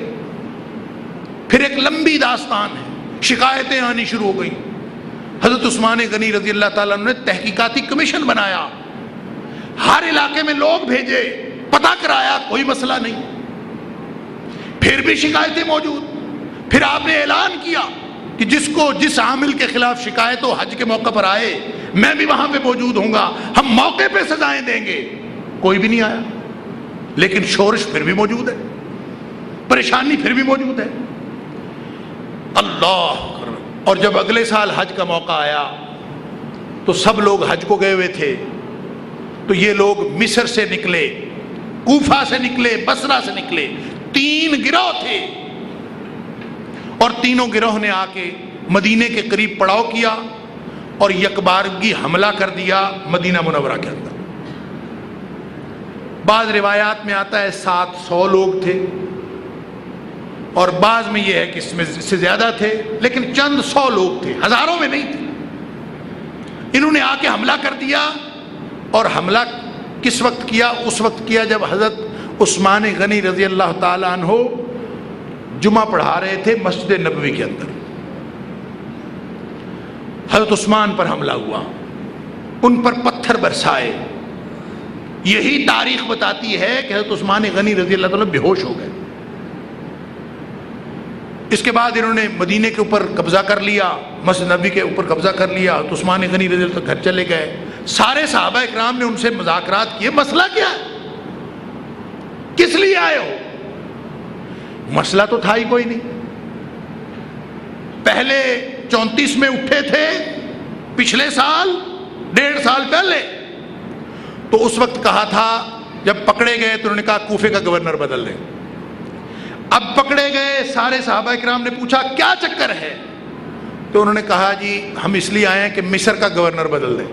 پھر ایک لمبی داستان ہے، شکایتیں آنی شروع ہو گئیں. حضرت عثمان غنی رضی اللہ تعالیٰ عنہ نے تحقیقاتی کمیشن بنایا، ہر علاقے میں لوگ بھیجے، پتہ کرایا، کوئی مسئلہ نہیں. پھر بھی شکایتیں موجود. پھر آپ نے اعلان کیا کہ جس عامل کے خلاف شکایت ہو حج کے موقع پر آئے، میں بھی وہاں پہ موجود ہوں گا، ہم موقع پہ سزائیں دیں گے. کوئی بھی نہیں آیا، لیکن شورش پھر بھی موجود ہے، پریشانی پھر بھی موجود ہے. اللہ. اور جب اگلے سال حج کا موقع آیا تو سب لوگ حج کو گئے ہوئے تھے، تو یہ لوگ مصر سے نکلے، کوفہ سے نکلے، بصرہ سے نکلے. 3 گروہ تھے، اور تینوں گروہ نے آ کے مدینے کے قریب پڑاؤ کیا اور یکبارگی حملہ کر دیا مدینہ منورہ کے اندر. بعض روایات میں آتا ہے 700 لوگ تھے، اور بعض میں یہ ہے کہ اس میں سے زیادہ تھے، لیکن چند 100 لوگ تھے، ہزاروں میں نہیں تھے. انہوں نے آ کے حملہ کر دیا. اور حملہ کس وقت کیا؟ اس وقت کیا جب حضرت عثمان غنی رضی اللہ تعالیٰ عنہ جمعہ پڑھا رہے تھے مسجد نبوی کے اندر. حضرت عثمان پر حملہ ہوا، ان پر پتھر برسائے. یہی تاریخ بتاتی ہے کہ حضرت عثمان غنی رضی اللہ تعالیٰ بے ہوش ہو گئے. اس کے بعد انہوں نے مدینے کے اوپر قبضہ کر لیا، مسجد نبوی کے اوپر قبضہ کر لیا. حضرت عثمان غنی رضی اللہ تعالیٰ گھر چلے گئے. سارے صحابہ اکرام نے ان سے مذاکرات کیے، مسئلہ کیا ہے، کس لیے آئے ہو؟ مسئلہ تو تھا ہی کوئی نہیں. پہلے 34 میں اٹھے تھے، پچھلے سال 1.5 سال پہلے. تو اس وقت کہا تھا، جب پکڑے گئے تو انہوں نے کہا کوفے کا گورنر بدل دیں. اب پکڑے گئے، سارے صحابہ اکرام نے پوچھا کیا چکر ہے؟ تو انہوں نے کہا جی ہم اس لیے آئے ہیں کہ مصر کا گورنر بدل دیں.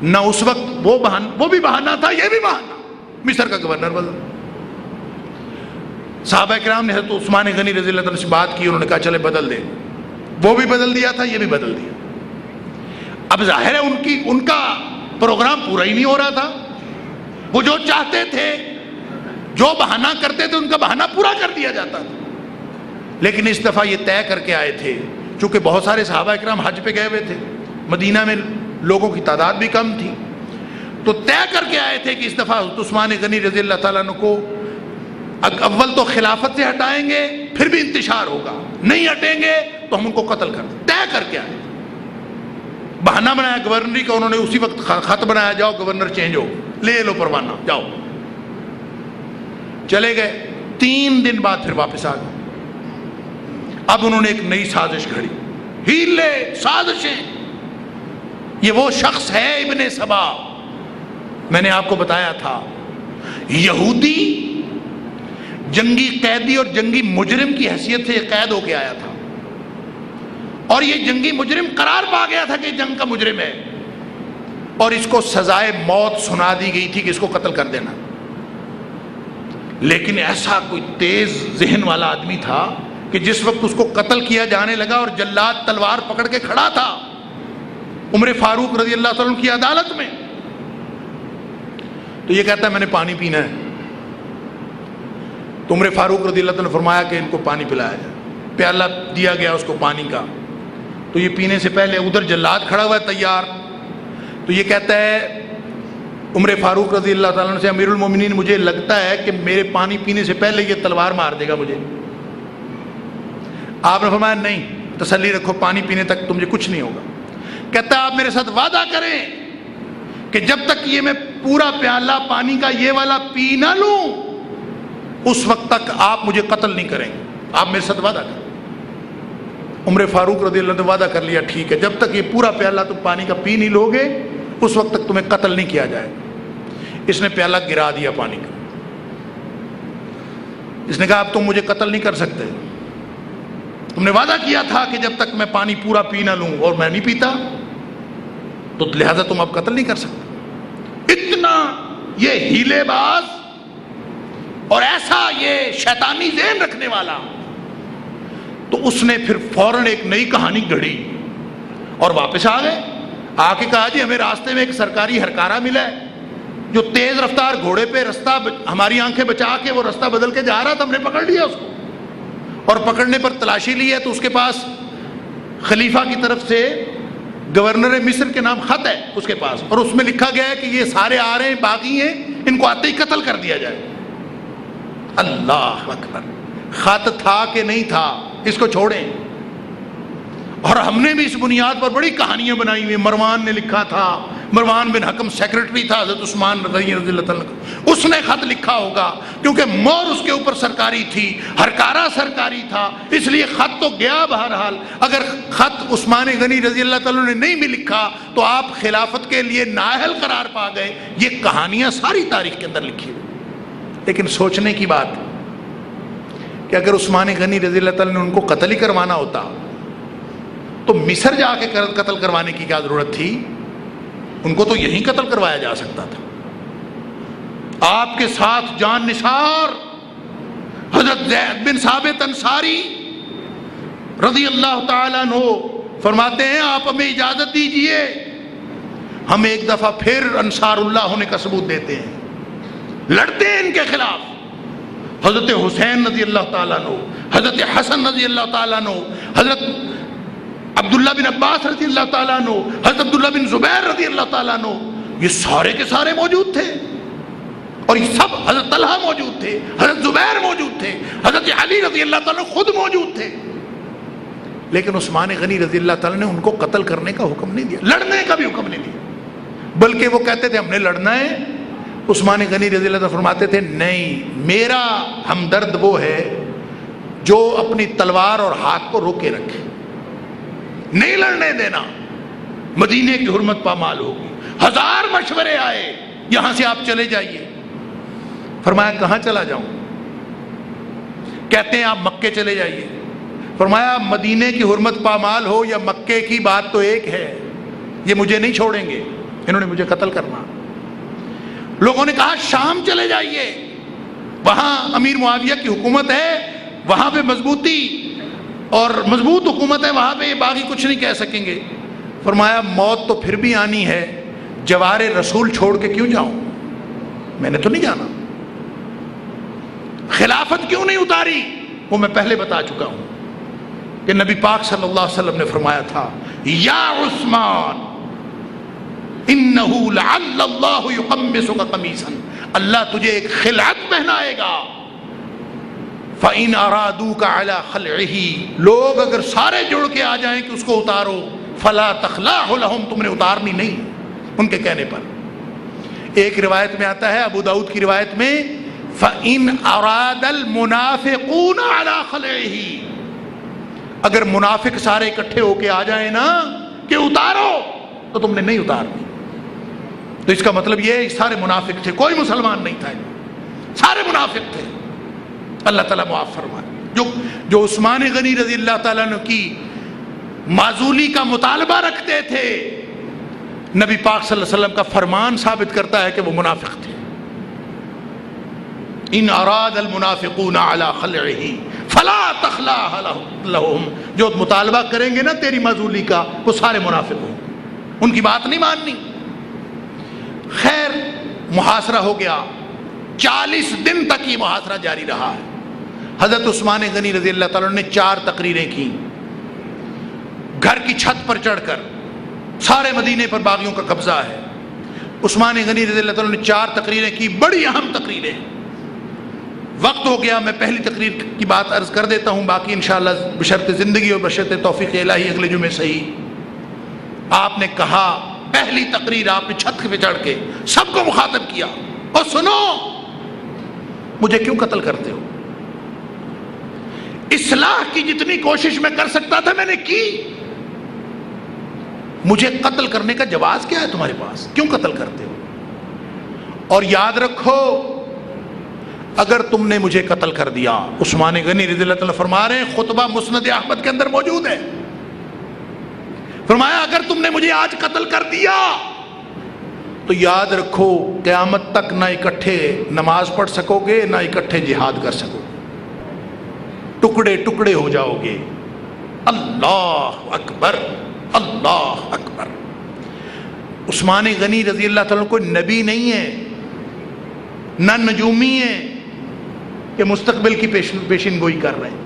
نہ اس وقت وہ بھی بہانہ تھا، یہ بھی بہانہ، مصر کا گورنر بدل. صحابہ کرام نے حضرت عثمان غنی رضی اللہ عنہ سے بات کی، انہوں نے کہا چلے بدل دیں. وہ بھی بدل دیا تھا، یہ بھی بدل دیا. اب ظاہر ہے ان کا پروگرام پورا ہی نہیں ہو رہا تھا. وہ جو چاہتے تھے، جو بہانہ کرتے تھے، ان کا بہانہ پورا کر دیا جاتا تھا. لیکن اس دفعہ یہ طے کر کے آئے تھے، چونکہ بہت سارے صحابہ کرام حج پہ گئے ہوئے تھے، مدینہ میں لوگوں کی تعداد بھی کم تھی، تو طے کر کے آئے تھے کہ اس دفعہ حضرت عثمان غنی رضی اللہ تعالیٰ عنہ کو اول تو خلافت سے ہٹائیں گے، پھر بھی انتشار ہوگا، نہیں ہٹیں گے تو ہم ان کو قتل کر دیں. طے کر کے آئے. بہانہ بنایا گورنری کا، انہوں نے اسی وقت خط بنایا، جاؤ گورنر چینج ہو، لے لو پروانہ، جاؤ. چلے گئے. 3 دن بعد پھر واپس آ گئے. اب انہوں نے ایک نئی سازش گھڑی، ہیلے، سازشیں. یہ وہ شخص ہے ابن سبا. میں نے آپ کو بتایا تھا یہودی جنگی قیدی اور جنگی مجرم کی حیثیت سے یہ قید ہو کے آیا تھا، اور یہ جنگی مجرم قرار پا گیا تھا کہ جنگ کا مجرم ہے، اور اس کو سزائے موت سنا دی گئی تھی کہ اس کو قتل کر دینا. لیکن ایسا کوئی تیز ذہن والا آدمی تھا کہ جس وقت اس کو قتل کیا جانے لگا اور جلاد تلوار پکڑ کے کھڑا تھا عمر فاروق رضی اللہ تعالیٰ عنہ کی عدالت میں، تو یہ کہتا ہے میں نے پانی پینا ہے. تو عمر فاروق رضی اللہ تعالیٰ نے فرمایا کہ ان کو پانی پلایا جائے. پیالہ دیا گیا اس کو پانی کا. تو یہ پینے سے پہلے ادھر جلاد کھڑا ہوا ہے تیار. تو یہ کہتا ہے عمر فاروق رضی اللہ تعالیٰ عنہ سے، امیر المومنین مجھے لگتا ہے کہ میرے پانی پینے سے پہلے یہ تلوار مار دے گا مجھے. آپ نے فرمایا نہیں، تسلی رکھو، پانی پینے تک تمہیں کچھ نہیں ہوگا. کہتا ہے آپ میرے ساتھ وعدہ کریں کہ جب تک یہ میں پورا پیالہ پانی کا یہ والا پی نہ لوں اس وقت تک آپ مجھے قتل نہیں کریں گے. آپ میرے ساتھ وعدہ کریں. عمر فاروق رضی اللہ عنہ نے وعدہ کر لیا، ٹھیک ہے، جب تک یہ پورا پیالہ تم پانی کا پی نہیں لوگے اس وقت تک تمہیں قتل نہیں کیا جائے. اس نے پیالہ گرا دیا پانی کا. اس نے کہا اب تم مجھے قتل نہیں کر سکتے، تم نے وعدہ کیا تھا کہ جب تک میں پانی پورا پی نہ لوں، اور میں نہیں پیتا، تو لہذا تم اب قتل نہیں کر سکتے. اتنا یہ ہیلے باز اور ایسا یہ شیطانی ذہن رکھنے والا. تو اس نے پھر فوراً ایک نئی کہانی گھڑی اور واپس آ گئے. آ کے کہا جی ہمیں راستے میں ایک سرکاری ہرکارہ ملا ہے جو تیز رفتار گھوڑے پہ رستہ ہماری آنکھیں بچا کے وہ رستہ بدل کے جا رہا تھا، ہم نے پکڑ لیا اس کو. اور پکڑنے پر تلاشی لی ہے تو اس کے پاس خلیفہ کی طرف سے گورنر مصر کے نام خط ہے اس کے پاس، اور اس میں لکھا گیا ہے کہ یہ سارے آ رہے ہیں، باغی ہیں، ان کو آتے ہی قتل کر دیا جائے۔ اللہ اکبر! خط تھا کہ نہیں تھا اس کو چھوڑیں، اور ہم نے بھی اس بنیاد پر بڑی کہانیاں بنائی ہوئی۔ مروان نے لکھا تھا، مروان بن حکم سیکرٹری تھا حضرت عثمان رضی اللہ عنہ، اس نے خط لکھا ہوگا کیونکہ مور اس کے اوپر سرکاری تھی، ہرکارہ سرکاری تھا، اس لیے خط تو گیا بہرحال۔ اگر خط عثمان غنی رضی اللہ تعالیٰ نے نہیں بھی لکھا تو آپ خلافت کے لیے نااہل قرار پا گئے۔ یہ کہانیاں ساری تاریخ کے اندر لکھی ہوئی۔ لیکن سوچنے کی بات کہ اگر عثمان غنی رضی اللہ تعالیٰ نے ان کو قتل ہی کروانا ہوتا تو مصر جا کے قتل کروانے کی کیا ضرورت تھی؟ ان کو تو یہیں قتل کروایا جا سکتا تھا۔ آپ کے ساتھ جان نثار حضرت زید بن ثابت انصاری رضی اللہ تعالیٰ عنہ فرماتے ہیں آپ ہمیں اجازت دیجئے، ہم ایک دفعہ پھر انصار اللہ ہونے کا ثبوت دیتے ہیں، لڑتے ہیں ان کے خلاف۔ حضرت حسین رضی اللہ تعالیٰ عنہ، حضرت حسن رضی اللہ تعالیٰ عنہ، حضرت عبداللہ بن عباس رضی اللہ تعالیٰ عنہ، حضرت عبداللہ بن زبیر رضی اللہ تعالیٰ عنہ، یہ سارے کے سارے موجود تھے، اور یہ سب، حضرت طلحہ موجود تھے، حضرت زبیر موجود تھے، حضرت علی رضی اللہ تعالیٰ عنہ خود موجود تھے، لیکن عثمان غنی رضی اللہ تعالیٰ نے ان کو قتل کرنے کا حکم نہیں دیا، لڑنے کا بھی حکم نہیں دیا، بلکہ وہ کہتے تھے ہم نے لڑنا ہے۔ عثمان غنی رضی اللہ تعالیٰ فرماتے تھے نہیں، میرا ہمدرد وہ ہے جو اپنی تلوار اور ہاتھ کو روکے رکھے، نہیں لڑنے دینا، مدینے کی حرمت پامال ہوگی۔ ہزار مشورے آئے، یہاں سے آپ چلے جائیے۔ فرمایا کہاں چلا جاؤں؟ کہتے ہیں آپ مکے چلے جائیے۔ فرمایا مدینے کی حرمت پامال ہو یا مکے کی، بات تو ایک ہے، یہ مجھے نہیں چھوڑیں گے، انہوں نے مجھے قتل کرنا۔ لوگوں نے کہا شام چلے جائیے، وہاں امیر معاویہ کی حکومت ہے، وہاں پہ مضبوطی اور مضبوط حکومت ہے، وہاں پہ یہ باغی کچھ نہیں کہہ سکیں گے۔ فرمایا موت تو پھر بھی آنی ہے، جوار رسول چھوڑ کے کیوں جاؤں؟ میں نے تو نہیں جانا۔ خلافت کیوں نہیں اتاری؟ وہ میں پہلے بتا چکا ہوں کہ نبی پاک صلی اللہ علیہ وسلم نے فرمایا تھا یا عثمان انہو لعل اللہ یقمصک قمیصا، اللہ تجھے ایک خلعت پہنائے گا، فَإِنْ أَرَادُوكَ عَلَى خَلْعِهِ، لوگ اگر سارے جڑ کے آ جائیں کہ اس کو اتارو، فَلَا تَخْلَعْهُ لَهُمْ، تم نے اتارنی نہیں ان کے کہنے پر۔ ایک روایت میں آتا ہے، ابو داؤد کی روایت میں، فَإِنْ أَرَادَ الْمُنَافِقُونَ عَلَى خَلْعِهِ، اگر منافق سارے اکٹھے ہو کے آ جائیں نا کہ اتارو، تو تم نے نہیں اتارنی۔ تو اس کا مطلب یہ ہے سارے منافق تھے، کوئی مسلمان نہیں تھا، سارے منافق تھے۔ اللہ تعالیٰ معاف فرمائے۔ جو عثمان غنی رضی اللہ تعالیٰ عنہ کی معزولی کا مطالبہ رکھتے تھے، نبی پاک صلی اللہ علیہ وسلم کا فرمان ثابت کرتا ہے کہ وہ منافق تھے۔ ان اراد المنافقون علی خلعہ فلا تخلع لهم، جو مطالبہ کریں گے نا تیری معزولی کا، وہ سارے منافق ہوں، ان کی بات نہیں ماننی۔ خیر محاصرہ ہو گیا، 40 دن تک یہ محاصرہ جاری رہا ہے۔ حضرت عثمان غنی رضی اللہ تعالیٰ نے 4 تقریریں کی، گھر کی چھت پر چڑھ کر، سارے مدینے پر باغیوں کا قبضہ ہے۔ عثمان غنی رضی اللہ تعالیٰ نے 4 تقریریں کی، بڑی اہم تقریریں۔ وقت ہو گیا، میں پہلی تقریر کی بات عرض کر دیتا ہوں، باقی انشاءاللہ بشرط زندگی اور بشرط توفیق الہی اگلے جمعے صحیح۔ آپ نے کہا، پہلی تقریر آپ نے چھت پہ چڑھ کے سب کو مخاطب کیا، اور سنو، مجھے کیوں قتل کرتے ہو؟ اصلاح کی جتنی کوشش میں کر سکتا تھا میں نے کی، مجھے قتل کرنے کا جواز کیا ہے تمہارے پاس؟ کیوں قتل کرتے ہو؟ اور یاد رکھو، اگر تم نے مجھے قتل کر دیا، عثمان غنی رضی اللہ تعالیٰ فرما رہے ہیں، خطبہ مسند احمد کے اندر موجود ہے، فرمایا اگر تم نے مجھے آج قتل کر دیا تو یاد رکھو قیامت تک نہ اکٹھے نماز پڑھ سکو گے، نہ اکٹھے جہاد کر سکو گے، ٹکڑے ٹکڑے ہو جاؤ گے۔ اللہ اکبر، اللہ اکبر۔ عثمان غنی رضی اللہ تعالیٰ کوئی نبی نہیں ہے، نہ نجومی ہے کہ مستقبل کی پیشن گوئی کر رہے ہیں۔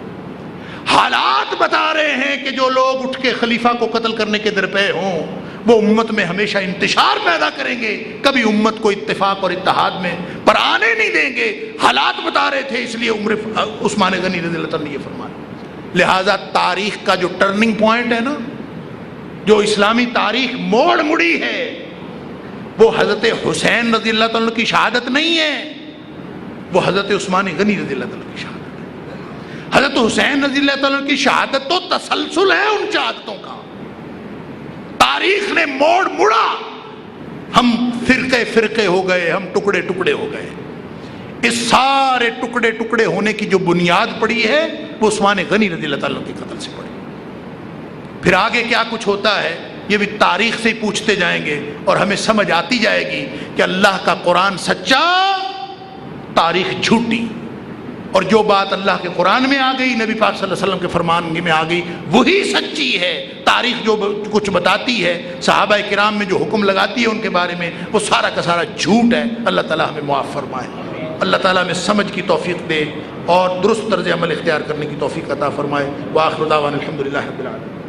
حالات بتا رہے ہیں کہ جو لوگ اٹھ کے خلیفہ کو قتل کرنے کے درپے ہوں وہ امت میں ہمیشہ انتشار پیدا کریں گے، کبھی امت کو اتفاق اور اتحاد میں پر آنے نہیں دیں گے۔ حالات بتا رہے تھے، اس لیے عثمان غنی رضی اللہ عنہ نے یہ فرمایا۔ لہذا تاریخ کا جو ٹرننگ پوائنٹ ہے نا، جو اسلامی تاریخ موڑ مڑی ہے، وہ حضرت حسین رضی اللہ عنہ کی شہادت نہیں ہے، وہ حضرت عثمان غنی رضی اللہ عنہ کی شہادت ہے۔ حضرت حسین رضی اللہ عنہ کی شہادت تو تسلسل ہے ان شہادتوں کا، تاریخ نے موڑ مڑا، ہم فرقے فرقے ہو گئے، ہم ٹکڑے ٹکڑے ہو گئے۔ اس سارے ٹکڑے ٹکڑے ہونے کی جو بنیاد پڑی ہے وہ عثمان غنی رضی اللہ عنہ کے قتل سے پڑی۔ پھر آگے کیا کچھ ہوتا ہے یہ بھی تاریخ سے ہی پوچھتے جائیں گے اور ہمیں سمجھ آتی جائے گی کہ اللہ کا قرآن سچا، تاریخ جھوٹی، اور جو بات اللہ کے قرآن میں آ گئی، نبی پاک صلی اللہ علیہ وسلم کے فرمان میں آ گئی، وہی سچی ہے۔ تاریخ جو کچھ بتاتی ہے، صحابہ کرام میں جو حکم لگاتی ہے ان کے بارے میں، وہ سارا کا سارا جھوٹ ہے۔ اللہ تعالیٰ ہمیں معاف فرمائے، اللہ تعالیٰ ہمیں سمجھ کی توفیق دے اور درست طرز عمل اختیار کرنے کی توفیق عطا فرمائے۔ وآخر دعوانا الحمدللہ رب العالمین۔